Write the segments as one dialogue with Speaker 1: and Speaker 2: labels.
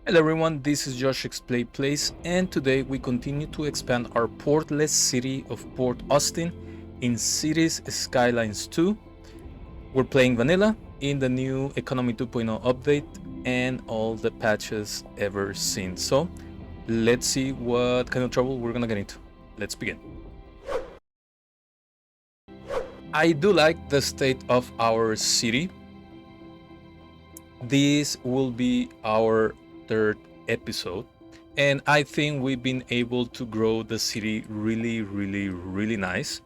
Speaker 1: Hello everyone, this is Josh Explain Place, and today we continue to expand our portless city of Port Austin in Cities Skylines 2. We're playing vanilla in the new Economy 2.0 update and all the patches ever since. So let's see what kind of trouble we're gonna get into. Let's begin. I do like the state of our city. This will be our third episode, and I think we've been able to grow the city really nice.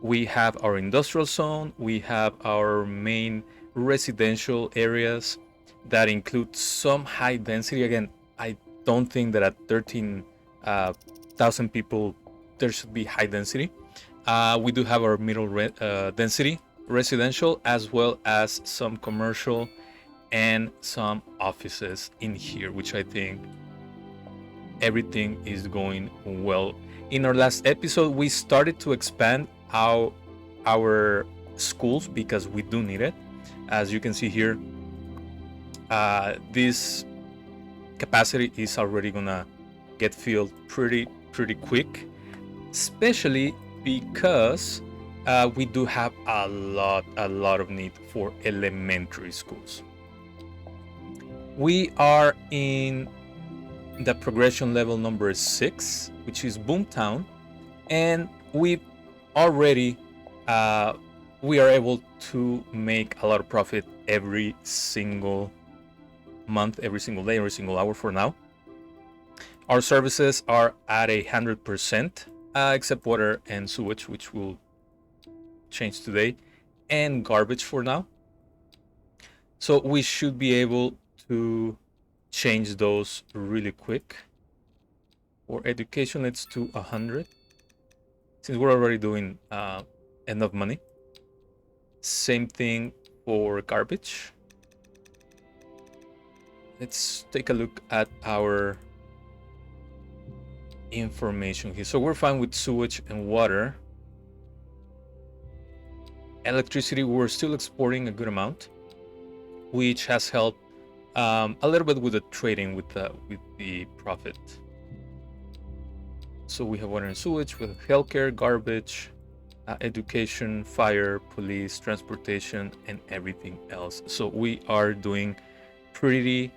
Speaker 1: We have our industrial zone, we have our main residential areas that include some high density. Again, I don't think that at 13,000 people there should be high density. We do have our middle density residential, as well as some commercial and some offices in here, which I think everything is going well. In our last episode, we started to expand our schools because we do need it. As you can see here, this capacity is already gonna get filled pretty quick, especially because we do have a lot of need for elementary schools. We are in the progression level number 6, which is Boomtown, and we already we are able to make a lot of profit every single month, every single day, every single hour for now. Our services are at 100%, except water and sewage, which will change today, and garbage for now. So we should be able to change those really quick. For education, let's do 100, since we're already doing enough money. Same thing for garbage. Let's take a look at our information here. So we're fine with sewage and water. Electricity, we're still exporting a good amount, which has helped a little bit with the trading with the profit. So we have water and sewage, with healthcare, garbage, education, fire, police, transportation, and everything else. So we are doing pretty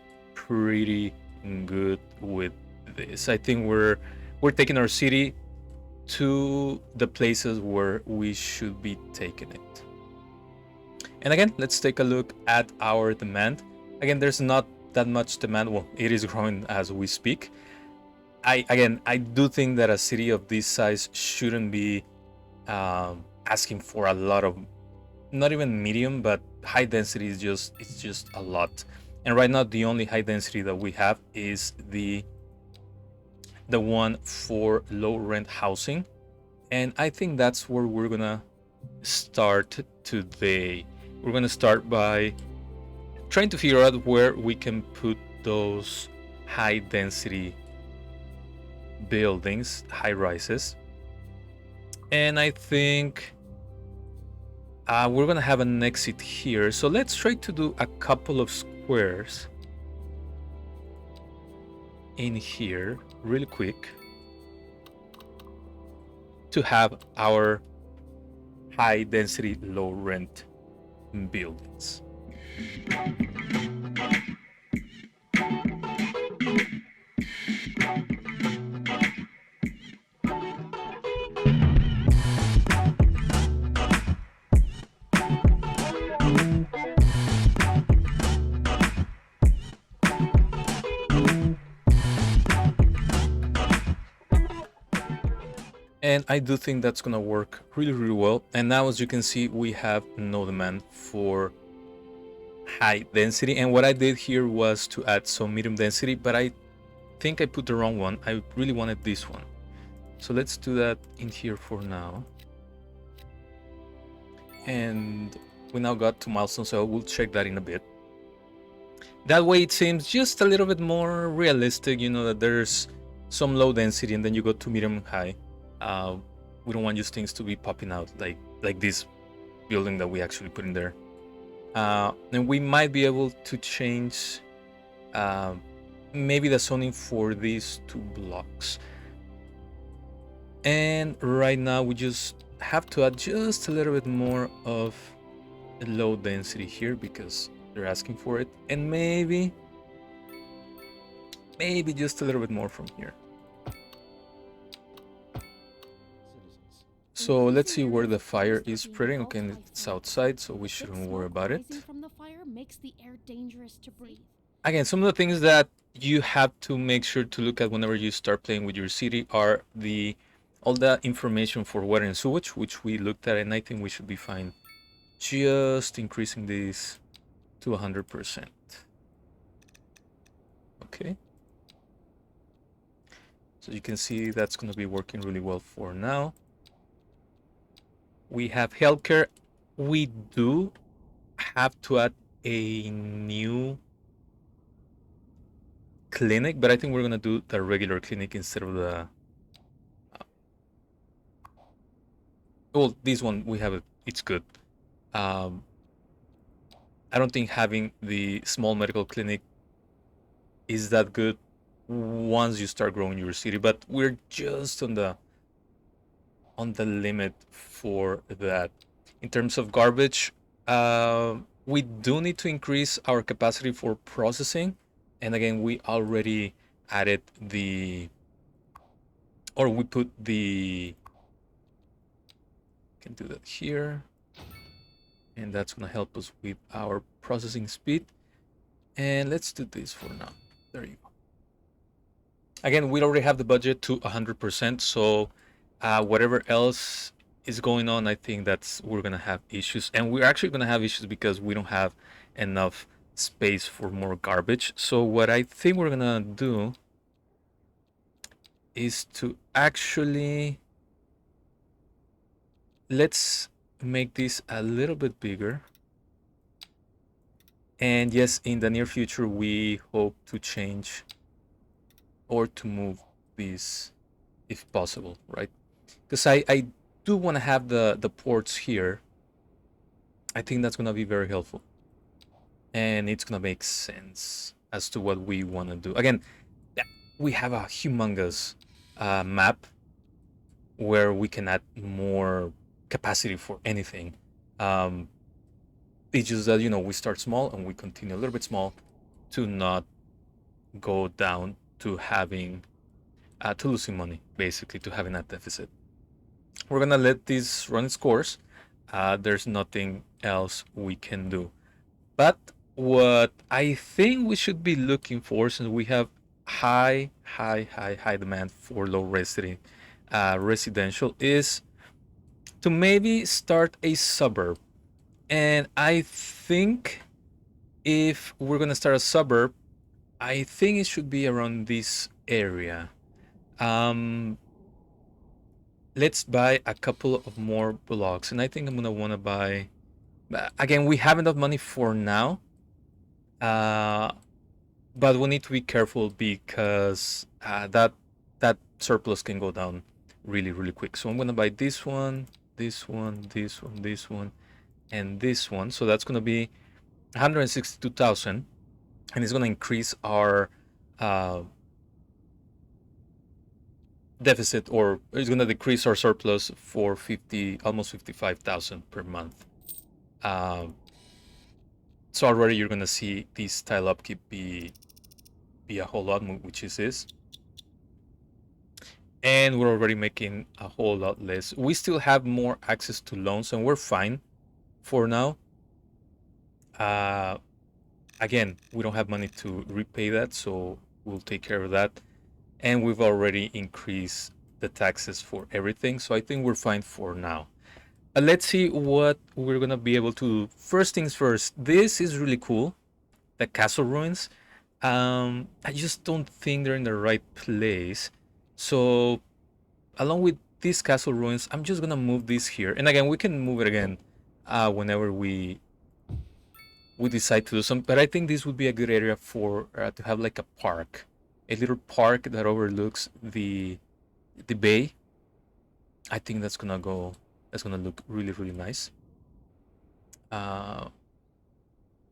Speaker 1: good with this. I think we're taking our city to the places where we should be taking it. And again, let's take a look at our demand. Again, there's not that much demand. Well, it is growing as we speak. I do think that a city of this size shouldn't be asking for a lot of, not even medium, but high density is just a lot. And right now, the only high density that we have is the one for low rent housing, and I think that's where we're gonna start today. We're gonna start by trying to figure out where we can put those high density buildings, high rises. And I think we're gonna have an exit here. So let's try to do a couple of squares in here really quick to have our high density, low rent buildings. And I do think that's gonna work really well. And now, as you can see, we have no demand for high density. And what I did here was to add some medium density, but I think I put the wrong one. I really wanted this one. So let's do that in here for now. And we now got to milestone, so we'll check that in a bit. That way it seems just a little bit more realistic, you know, that there's some low density and then you go to medium and high. We don't want just things to be popping out like this building that we actually put in there. And we might be able to change maybe the zoning for these 2 blocks. And right now we just have to add just a little bit more of low density here because they're asking for it, and maybe just a little bit more from here. So let's see where the fire is spreading. Okay, it's outside, so we shouldn't worry about it.
Speaker 2: From the fire makes the air dangerous to breathe.
Speaker 1: Again, some of the things that you have to make sure to look at whenever you start playing with your city are all the information for water and sewage, which we looked at, and I think we should be fine just increasing this to 100%. Okay. So you can see that's going to be working really well for now. We have healthcare. We do have to add a new clinic, but I think we're going to do the regular clinic instead of the... well, this one, we have it. It's good. I don't think having the small medical clinic is that good once you start growing your city, but we're just on the limit for that. In terms of garbage, we do need to increase our capacity for processing, and again, we already added we put the... can do that here, and that's going to help us with our processing speed. And let's do this for now. There you go. Again, we already have the budget to 100%, so whatever else is going on, I think we're gonna have issues, and we're actually gonna have issues because we don't have enough space for more garbage. So what I think we're gonna do is to actually... let's make this a little bit bigger. And yes, in the near future, we hope to change or to move this if possible, right? Because I do want to have the ports here. I think that's going to be very helpful. And it's going to make sense as to what we want to do. Again, we have a humongous map where we can add more capacity for anything. It's just that, we start small and we continue a little bit small to not go down to having to losing money, basically, to having a deficit. We're gonna let this run its course. There's nothing else we can do. But what I think we should be looking for, since we have high demand for low residential, is to maybe start a suburb. And I think if we're gonna start a suburb, I think it should be around this area. Let's buy a couple of more blocks, and I think I'm gonna want to buy... again, we have enough money for now, but we need to be careful because that surplus can go down really quick. So I'm gonna buy this one, this one, this one, this one, and this one. So that's gonna be 162,000, and it's gonna increase our deficit, or it's going to decrease our surplus for almost 55,000 per month. So already you're going to see this tile upkeep be a whole lot, which is this. And we're already making a whole lot less. We still have more access to loans, and we're fine for now. Again, we don't have money to repay that, so we'll take care of that. And we've already increased the taxes for everything, so I think we're fine for now. Let's see what we're gonna be able to do. First things first, this is really cool, the castle ruins. I just don't think they're in the right place. So along with these castle ruins, I'm just gonna move this here. And again, we can move it again whenever we decide to do some. But I think this would be a good area for to have like a park. A little park that overlooks the bay. I think that's gonna look really nice.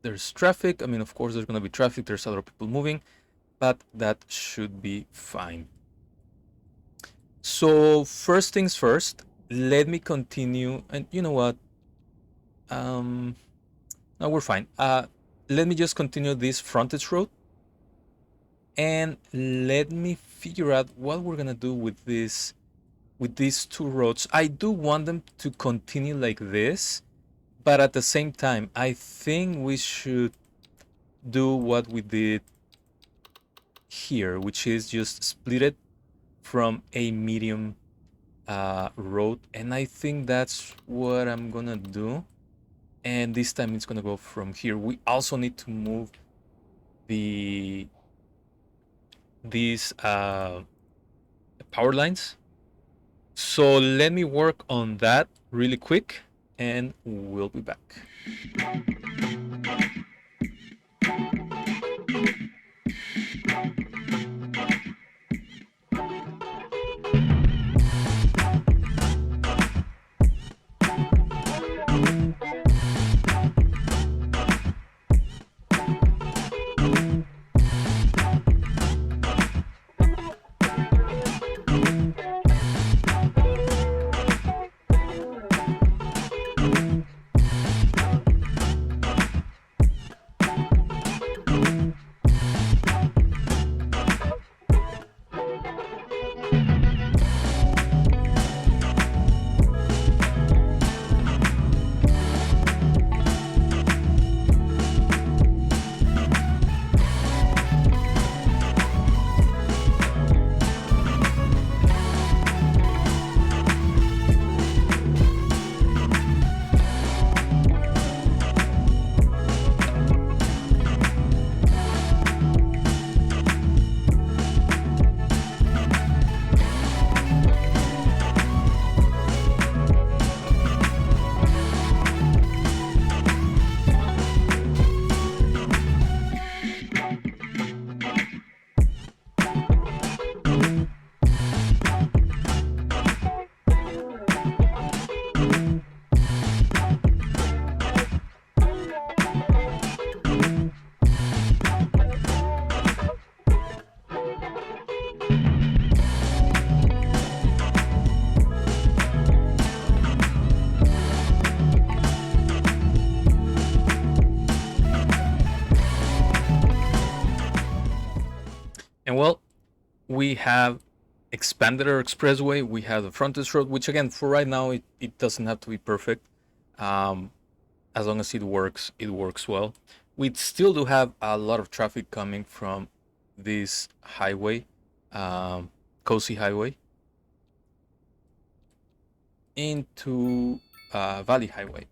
Speaker 1: There's traffic. I mean, of course, there's gonna be traffic. There's a lot of people moving, but that should be fine. So first things first, let me continue. And you know what? No, we're fine. Let me just continue this frontage road, and let me figure out what we're gonna do with this, with these two roads. I do want them to continue like this, but at the same time, I think we should do what we did here, which is just split it from a medium road, and I think that's what I'm gonna do. And this time it's gonna go from here. We also need to move these power lines. So let me work on that really quick, and we'll be back. And well, we have expanded our expressway. We have the frontage road, which again, for right now, it doesn't have to be perfect. As long as it works well. We still do have a lot of traffic coming from this highway, Cozy Highway, into Valley Highway.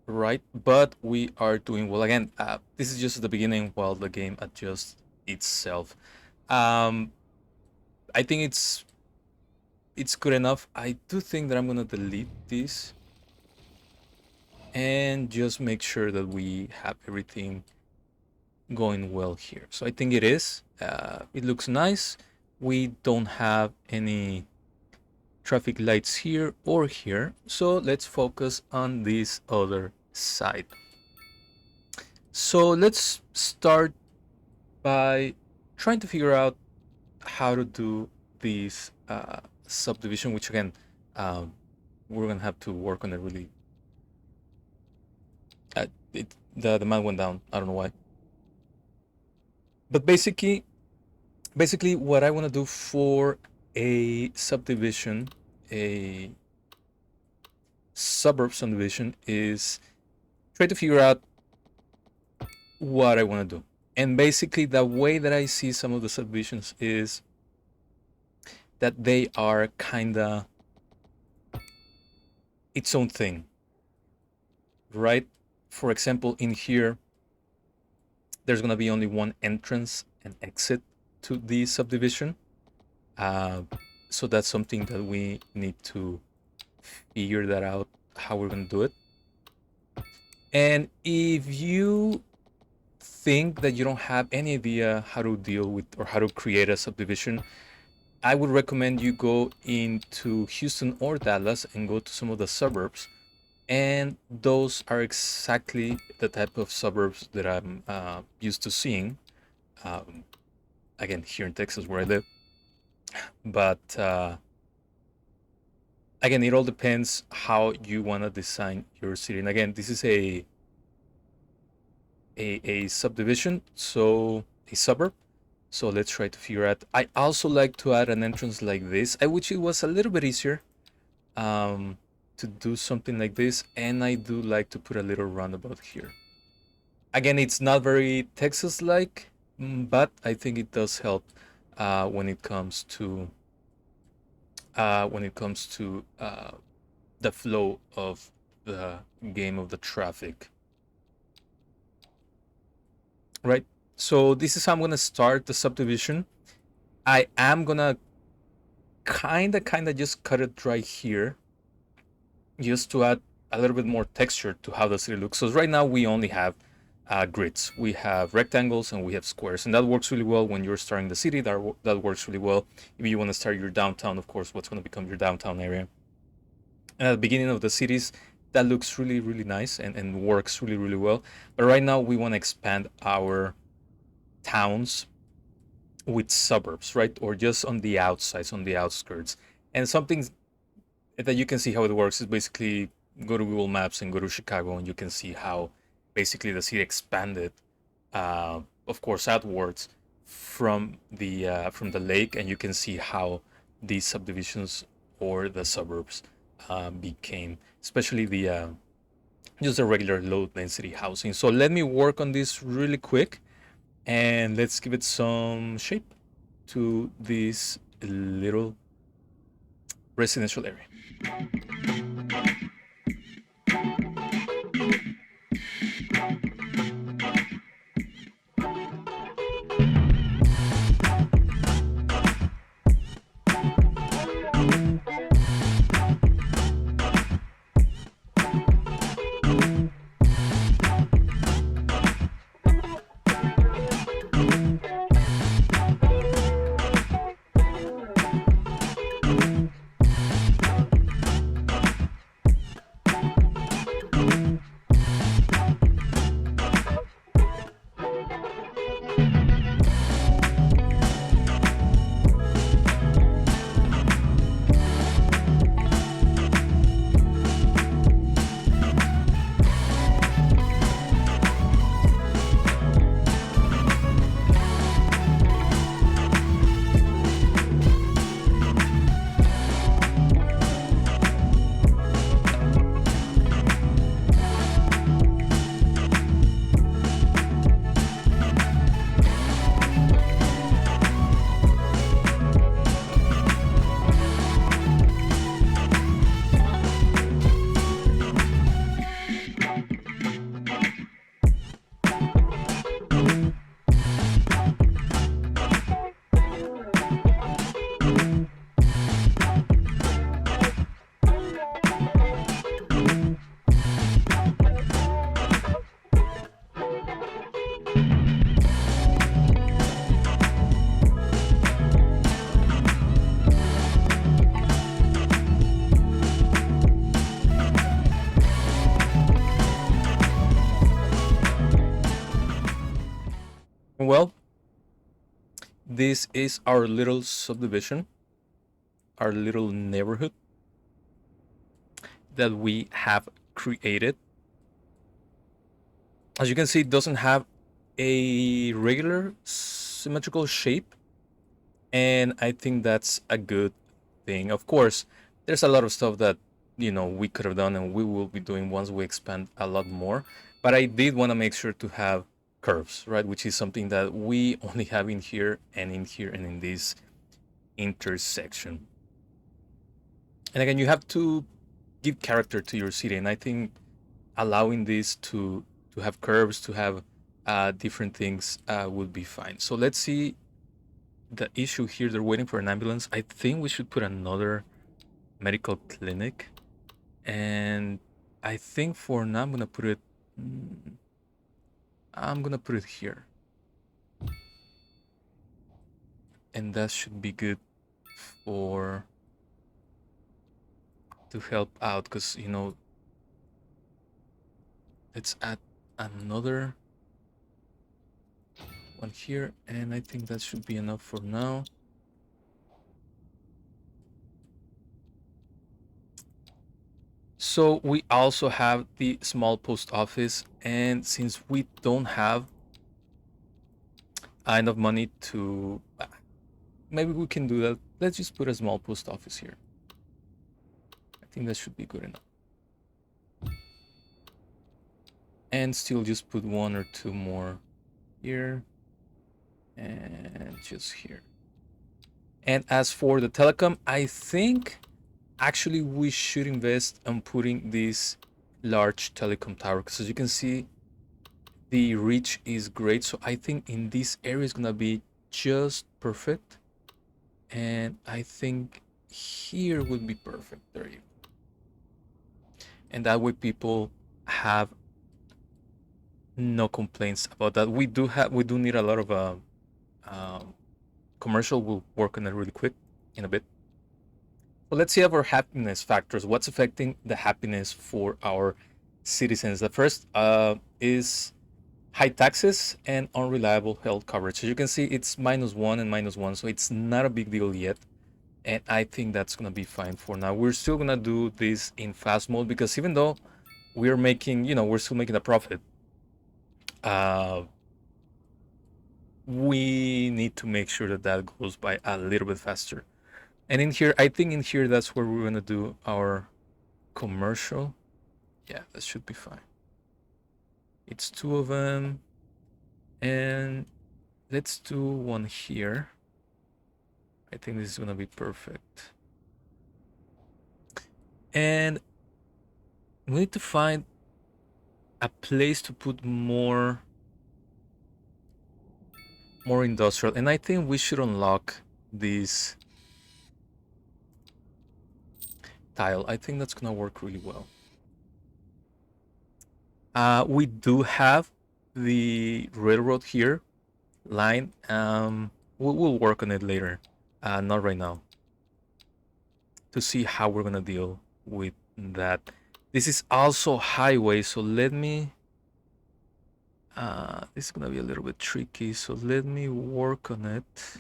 Speaker 1: Right, but we are doing well. Again, this is just the beginning while the game adjusts itself. I think it's good enough. I do think that I'm gonna delete this and just make sure that we have everything going well here. So I think it is. It looks nice. We don't have any traffic lights here or here. So let's focus on this other side. So let's start by trying to figure out how to do this subdivision, which again, we're gonna have to work on it really. The demand went down. I don't know why. But basically, what I want to do for a subdivision, a suburb subdivision, is try to figure out what I want to do. And basically, the way that I see some of the subdivisions is that they are kind of its own thing, right? For example, in here, there's going to be only one entrance and exit to the subdivision. So that's something that we need to figure that out, how we're going to do it. And if you think that you don't have any idea how to deal with or how to create a subdivision, I would recommend you go into Houston or Dallas and go to some of the suburbs. And those are exactly the type of suburbs that I'm used to seeing. Again, here in Texas where I live. But again, it all depends how you want to design your city. And again, this is a subdivision, so a suburb. So let's try to figure out. I also like to add an entrance like this. I wish it was a little bit easier to do something like this, and I do like to put a little roundabout here. Again, it's not very Texas-like, but I think it does help when it comes to the flow of the game of the traffic. Right. So this is how I'm gonna start the subdivision. I am gonna kinda just cut it right here, just to add a little bit more texture to how the city looks. So right now we only have grids. We have rectangles and we have squares, and that works really well when you're starting the city. That works really well if you want to start your downtown. Of course, what's going to become your downtown area. And at the beginning of the cities, that looks really nice and works really well. But right now we want to expand our towns with suburbs, right? Or just on the outsides, on the outskirts. And something that you can see how it works is basically go to Google Maps and go to Chicago, and you can see how basically the city expanded, of course, outwards from the lake, and you can see how these subdivisions or the suburbs became, especially the just the regular low density housing. So let me work on this really quick, and let's give it some shape to this little residential area. Well, this is our little subdivision, our little neighborhood that we have created. As you can see, it doesn't have a regular symmetrical shape, and I think that's a good thing. Of course, there's a lot of stuff that we could have done and we will be doing once we expand a lot more, but I did want to make sure to have curves, right, which is something that we only have in here and in here and in this intersection. And again, you have to give character to your city, and I think allowing this to have curves, to have different things would be fine. So let's see the issue here. They're waiting for an ambulance. I think we should put another medical clinic, and I think for now I'm gonna put it here, and that should be good for to help out, because let's add another one here, and I think that should be enough for now. So we also have the small post office, and since we don't have enough money to, maybe we can do that. Let's just put a small post office here. I think that should be good enough. And still just put one or two more here and just here. And as for the telecom, I think actually we should invest on putting this large telecom tower, because as you can see, the reach is great. So I think in this area is gonna be just perfect. And I think here would be perfect. There you go. And that way people have no complaints about that. We do need a lot of commercial. We'll work on it really quick in a bit. So let's see our happiness factors. What's affecting the happiness for our citizens? The first is high taxes and unreliable health coverage. As you can see, it's -1 and -1, so it's not a big deal yet. And I think that's gonna be fine for now. We're still gonna do this in fast mode, because even though we're making, we're still making a profit, we need to make sure that that goes by a little bit faster. And in here, I think in here, that's where we're gonna do our commercial. Yeah, that should be fine. It's 2 of them. And let's do one here. I think this is gonna be perfect. And we need to find a place to put more industrial. And I think we should unlock this tile. I think that's gonna work really well. We do have the railroad here line. We'll work on it later, not right now, to see how we're gonna deal with that. This is also highway, so let me this is gonna be a little bit tricky, so let me work on it.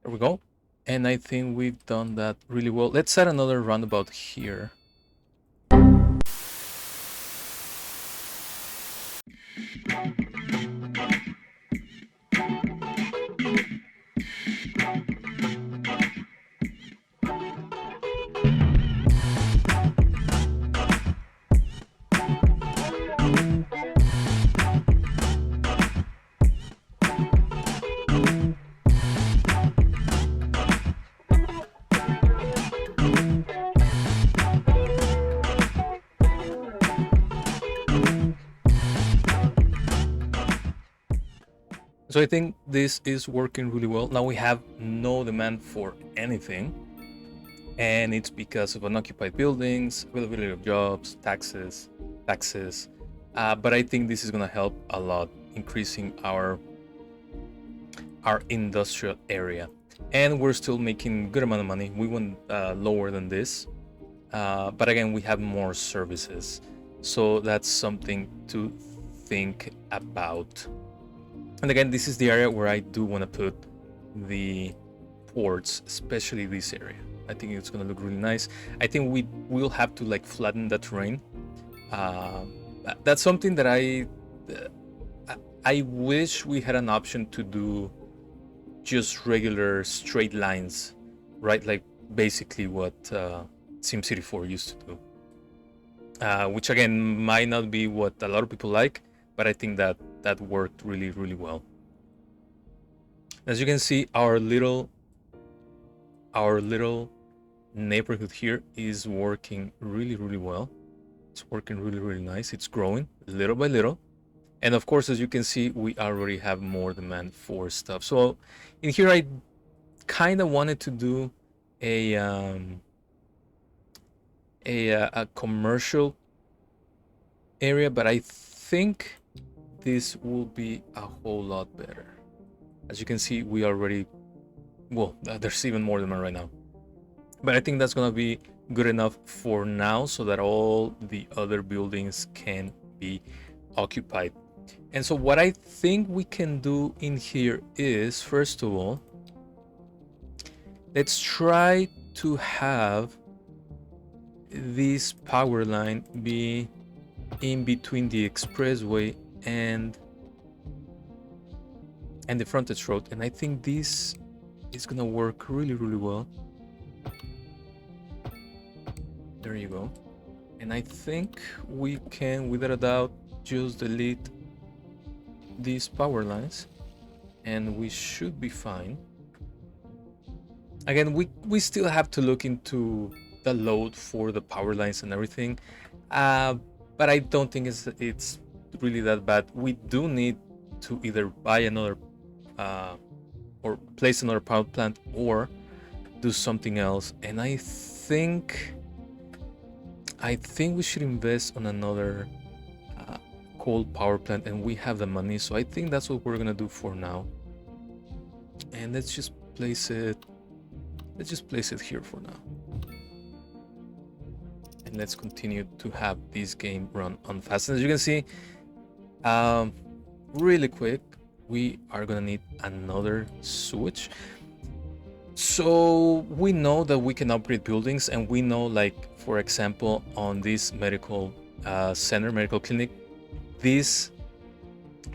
Speaker 1: There we go. And I think we've done that really well. Let's add another roundabout here. So I think this is working really well. Now we have no demand for anything, and it's because of unoccupied buildings, availability of jobs, taxes. But I think this is gonna help a lot, increasing our industrial area, and we're still making good amount of money. We went lower than this, but again, we have more services, so that's something to think about. And again, this is the area where I do want to put the ports, especially this area. I think it's going to look really nice. I think we will have to like flatten the terrain. That's something that I wish we had an option to do just regular straight lines, right? Like basically what SimCity 4 used to do, which again might not be what a lot of people like, but I think that worked really, really well. As you can see, our little neighborhood here is working really, really well. It's working really, really nice. It's growing little by little. And of course, as you can see, we already have more demand for stuff. So in here, I kind of wanted to do a a commercial area, but I think this will be a whole lot better. As you can see, we already, well, there's even more demand right now. But I think that's gonna be good enough for now so that all the other buildings can be occupied. And so what I think we can do in here is, first of all, let's try to have this power line be in between the expressway and the frontage road. And I think this is gonna work really, really well. There you go. And I think we can, without a doubt, just delete these power lines and we should be fine. Again, we still have to look into the load for the power lines and everything, but I don't think it's really that bad. We do need to either buy another or place another power plant or do something else, and I think we should invest on another coal power plant, and we have the money, so I think that's what we're gonna do for now. And let's just place it here for now, and let's continue to have this game run on fast. And as you can see, really quick, we are gonna need another switch. So we know that we can upgrade buildings, and we know, like, for example, on this medical center, medical clinic, this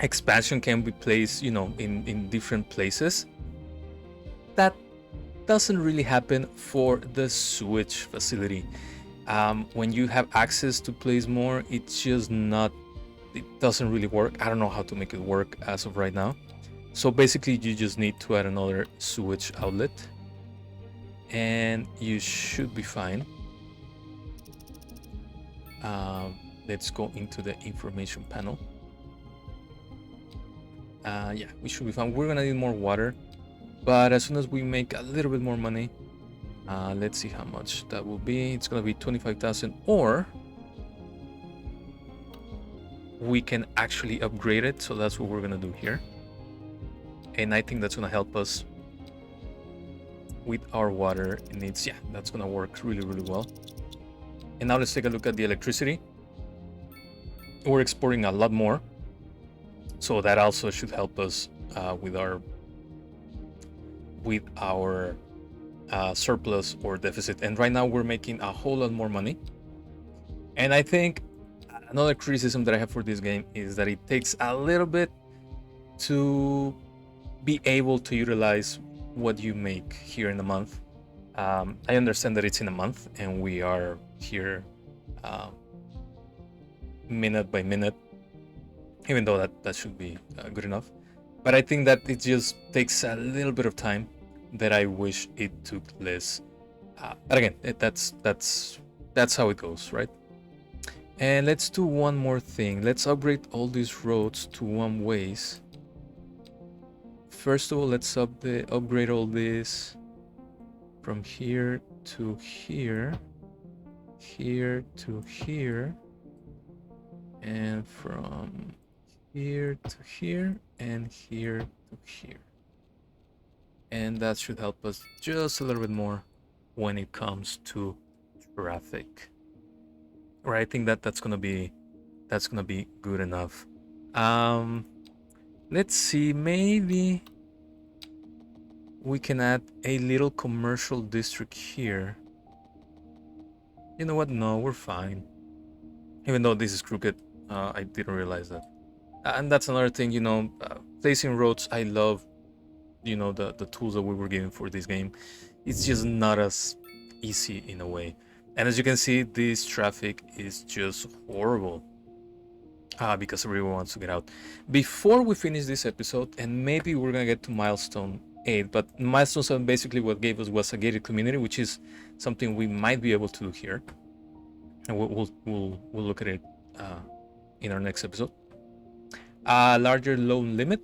Speaker 1: expansion can be placed, you know, in different places. That doesn't really happen for the switch facility. When you have access to place more, it's just not, it doesn't really work. I don't know how to make it work as of right now. So basically you just need to add another switch outlet and you should be fine. Let's go into the information panel. Yeah, we should be fine. We're gonna need more water, but as soon as we make a little bit more money, let's see how much that will be. It's gonna be 25,000, or we can actually upgrade it. So that's what we're gonna do here, and I think that's gonna help us with our water needs. Yeah, that's gonna work really, really well. And now let's take a look at the electricity. We're exporting a lot more, so that also should help us with our surplus or deficit. And right now we're making a whole lot more money. And I think another criticism that I have for this game is that it takes a little bit to be able to utilize what you make here in a month. I understand that it's in a month and we are here minute by minute, even though that should be good enough. But I think that it just takes a little bit of time that I wish it took less. But again, that's how it goes, right? And let's do one more thing. Let's upgrade all these roads to one-ways. First of all, let's upgrade all this from here to here, here to here, and from here to here, and here to here. And that should help us just a little bit more when it comes to traffic. Right, I think that's gonna be good enough. Let's see, maybe we can add a little commercial district here. You know what? No, we're fine. Even though this is crooked, I didn't realize that. And that's another thing, you know, placing roads. I love, you know, the tools that we were given for this game. It's just not as easy in a way. And as you can see, this traffic is just horrible because everyone wants to get out. Before we finish this episode, and maybe we're gonna get to milestone 8, but milestone 7 basically what gave us was a gated community, which is something we might be able to do here, and we'll look at it in our next episode. a larger loan limit,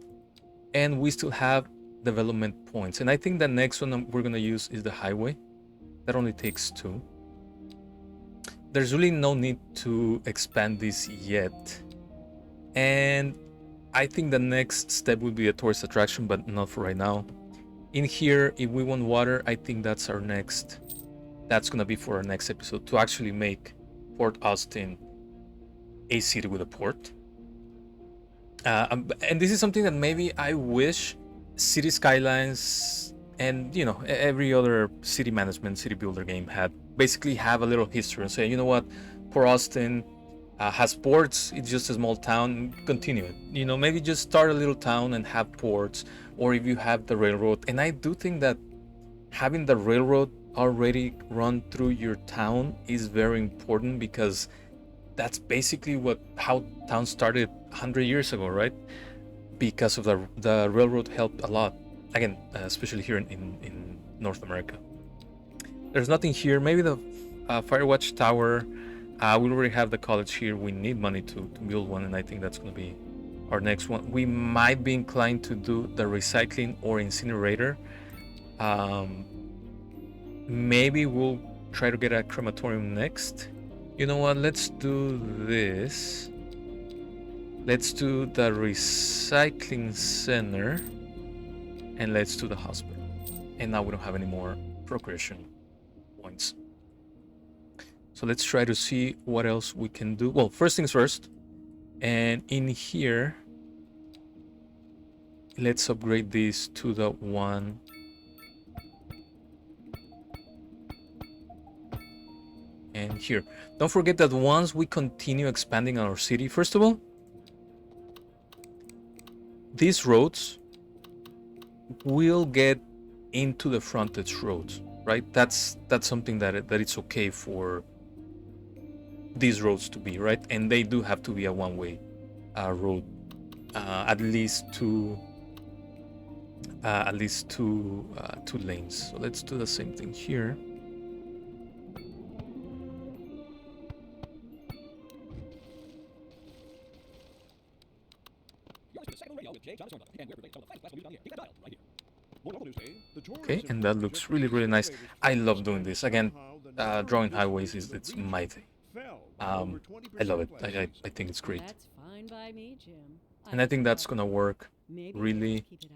Speaker 1: and we still have development points. And I think the next one we're gonna use is the highway. That only takes 2. There's really no need to expand this yet. And I think the next step would be a tourist attraction, but not for right now. In here, if we want water, I think that's gonna be for our next episode, to actually make Port Austin a city with a port. And this is something that maybe I wish City Skylines and every other city management, city builder game had. Basically have a little history and say, you know what, Port Austin has ports, it's just a small town, continue it. Maybe just start a little town and have ports, or if you have the railroad. And I do think that having the railroad already run through your town is very important, because that's basically how towns started 100 years ago, right? Because of the railroad helped a lot, again, especially here in North America. There's nothing here. Maybe the Firewatch Tower. We already have the college here. We need money to build one, and I think that's going to be our next one. We might be inclined to do the recycling or incinerator. Maybe we'll try to get a crematorium next. You know what? Let's do this. Let's do the recycling center, and let's do the hospital. And now we don't have any more procreation points. So let's try to see what else we can do. Well, first things first. And in here, let's upgrade this to the one. And here. Don't forget that once we continue expanding our city, first of all, these roads will get into the frontage roads, right? That's something that it's okay for these roads to be, right? And they do have to be a one-way road, at least two lanes. So let's do the same thing here. Okay, and that looks really, really nice. I love doing this. Again, drawing highways it's my thing. I love it. I think it's great.
Speaker 2: That's fine by me, Jim.
Speaker 1: And I think that's gonna work really,
Speaker 2: Keep it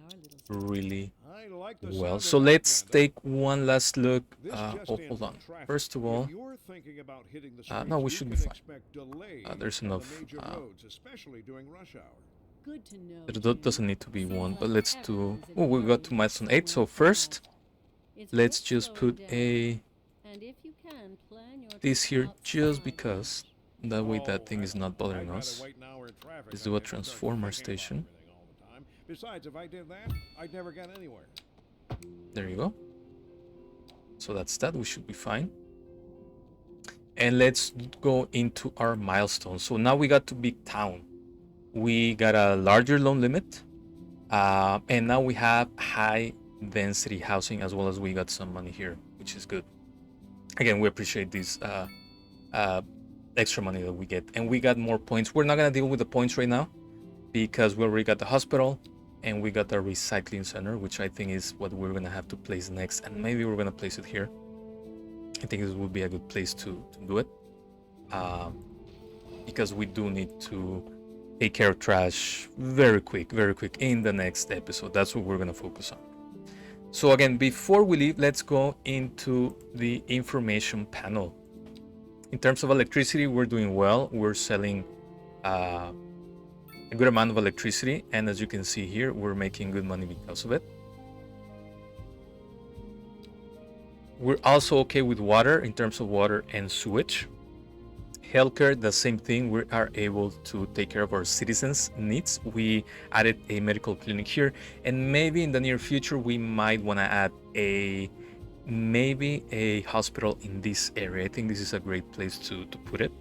Speaker 2: our little
Speaker 1: really
Speaker 3: I like the
Speaker 1: well.
Speaker 3: sound
Speaker 1: So
Speaker 3: of that
Speaker 1: let's
Speaker 3: kind of
Speaker 1: take one last look.
Speaker 3: This
Speaker 1: Oh,
Speaker 3: just in
Speaker 1: hold
Speaker 3: from
Speaker 1: on.
Speaker 3: traffic.
Speaker 1: First of all,
Speaker 3: If you're thinking about hitting the
Speaker 1: no, we
Speaker 3: streets,
Speaker 1: should
Speaker 3: you
Speaker 1: be
Speaker 3: can
Speaker 1: fine.
Speaker 3: expect delays
Speaker 1: There's
Speaker 3: on the
Speaker 1: enough.
Speaker 3: major roads, especially during rush hour.
Speaker 2: Good to know.
Speaker 1: There
Speaker 2: Jim.
Speaker 1: doesn't need to be
Speaker 2: Seems
Speaker 1: one,
Speaker 2: like
Speaker 1: but let's do.
Speaker 2: everyone's in
Speaker 1: Oh, we
Speaker 2: a
Speaker 1: got
Speaker 2: hurry
Speaker 1: to milestone 8. So
Speaker 2: somewhere
Speaker 1: first,
Speaker 2: It's
Speaker 1: let's
Speaker 2: worth
Speaker 1: just
Speaker 2: slowing
Speaker 1: put
Speaker 2: down.
Speaker 1: a
Speaker 2: And if you can, plan your
Speaker 1: this
Speaker 2: trip
Speaker 1: here just
Speaker 2: outside.
Speaker 1: because that way that thing is not bothering
Speaker 3: I'd rather
Speaker 1: us.
Speaker 3: wait an hour in traffic
Speaker 1: Let's
Speaker 3: than
Speaker 1: do a
Speaker 3: have to start
Speaker 1: transformer
Speaker 3: thinking about
Speaker 1: station.
Speaker 3: everything all the time. Besides, if I did that, I'd never get anywhere.
Speaker 1: There you go. So that's that. We should be fine. And let's go into our milestones. So now we got to big town. We got a larger loan limit. And now we have high density housing, as well as we got some money here, which is good. Again, we appreciate this extra money that we get. And we got more points. We're not going to deal with the points right now because we already got the hospital and we got the recycling center, which I think is what we're going to have to place next. And maybe we're going to place it here. I think this would be a good place to do it. Because we do need to take care of trash very quick in the next episode. That's what we're going to focus on. So again, before we leave, let's go into the information panel. In terms of electricity, we're doing well. We're selling a good amount of electricity. And as you can see here, we're making good money because of it. We're also okay with water in terms of water and sewage. Healthcare, the same thing. We are able to take care of our citizens' needs. We added a medical clinic here, and maybe in the near future we might want to add maybe a hospital in this area. I think this is a great place to put it.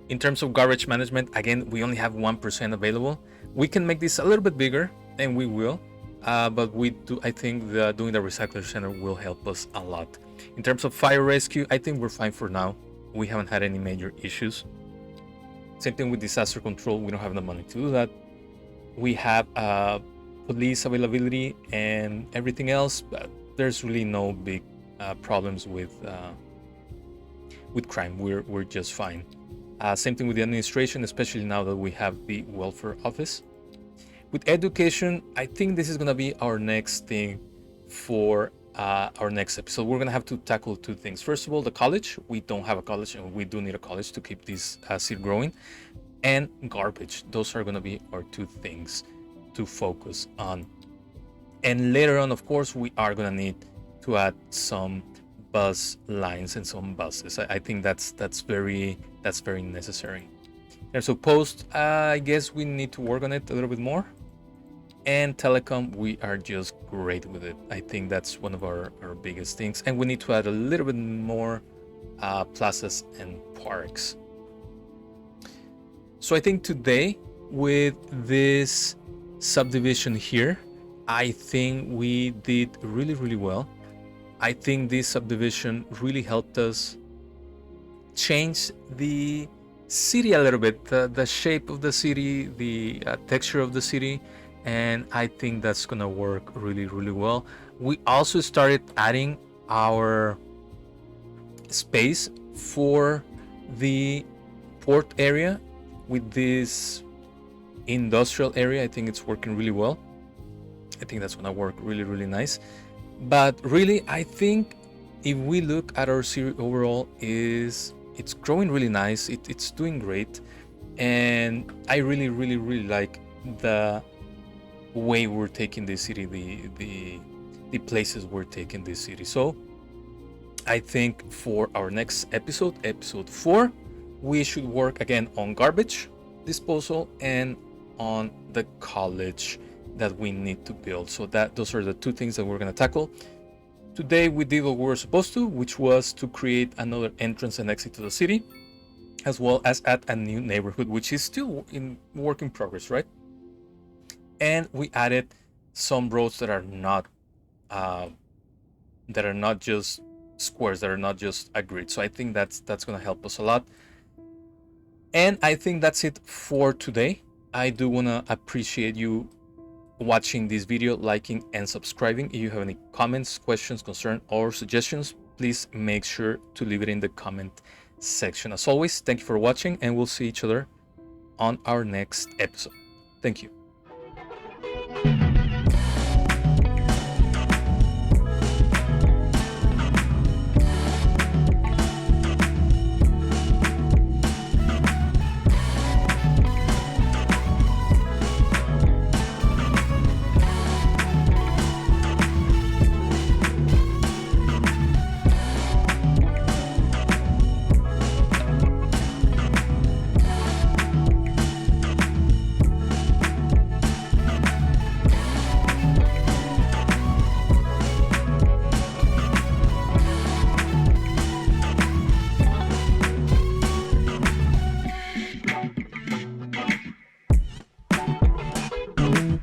Speaker 1: In terms of garbage management, again, we only have 1% available. We can make this a little bit bigger, and we will. But I think doing the recycler center will help us a lot. In terms of fire rescue, I think we're fine for now. We haven't had any major issues. Same thing with disaster control. We don't have the money to do that. We have police availability and everything else, but there's really no big problems with crime. We're just fine. Same thing with the administration, especially now that we have the welfare office. With education, I think this is gonna be our next thing for our next episode. We're gonna have to tackle two things. First of all, the college. We don't have a college, and we do need a college to keep this city growing. And garbage. Those are gonna be our two things to focus on. And later on, of course, we are gonna need to add some bus lines and some buses. I think that's very necessary. And so post, I guess we need to work on it a little bit more. And telecom, we are just great with it. I think that's one of our biggest things. And we need to add a little bit more plazas and parks. So I think today with this subdivision here, I think we did really well. I think this subdivision really helped us change the city a little bit, the shape of the city, the texture of the city, and I think that's gonna work really well. We also started adding our space for the port area with this industrial area. I think it's working really well. I think that's gonna work really nice. But really, I think if we look at our city overall, it's growing really nice. It's doing great, and I really like the way we're taking this city, the places we're taking this city. So I think for our next episode 4, we should work again on garbage disposal and on the college that we need to build. So those are the two things that we're going to tackle. Today we did what we were supposed to, which was to create another entrance and exit to the city, as well as add a new neighborhood, which is still in work in progress, right? And we added some roads that are not just squares, that are not just a grid. So I think that's going to help us a lot. And I think that's it for today. I do want to appreciate you watching this video, liking and subscribing. If you have any comments, questions, concerns, or suggestions, please make sure to leave it in the comment section. As always, thank you for watching, and we'll see each other on our next episode. Thank you.